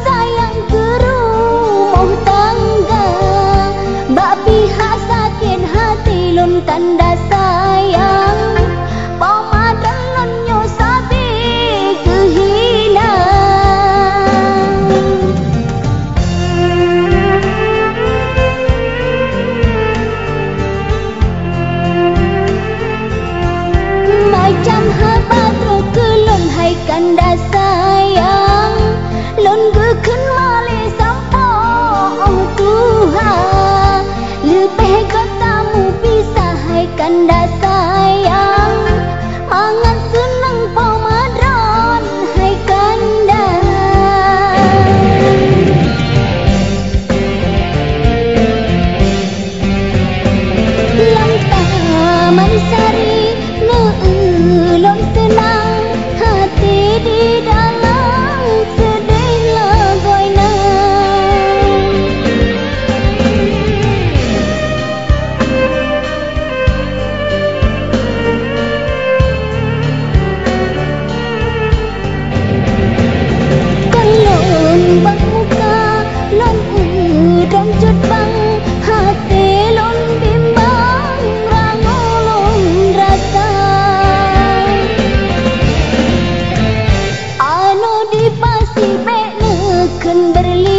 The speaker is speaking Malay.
sayang ke rumah tangga, bak pihak sakit hati lun tanda sayang, pamadan lun nyo sabi kehina. Macam habat kelun hai kanda sayang, lon geken male sampong Tuhan, lebih katamu pisah hai kanda sayang, mangan senang pamadron hai kanda. Lang taman sari lon senang hati di dalam sedih lagoina. Kalon bang muka lon udang cut bang hati lon bimbang rangolon rasa. Anu di pasi bek neken berli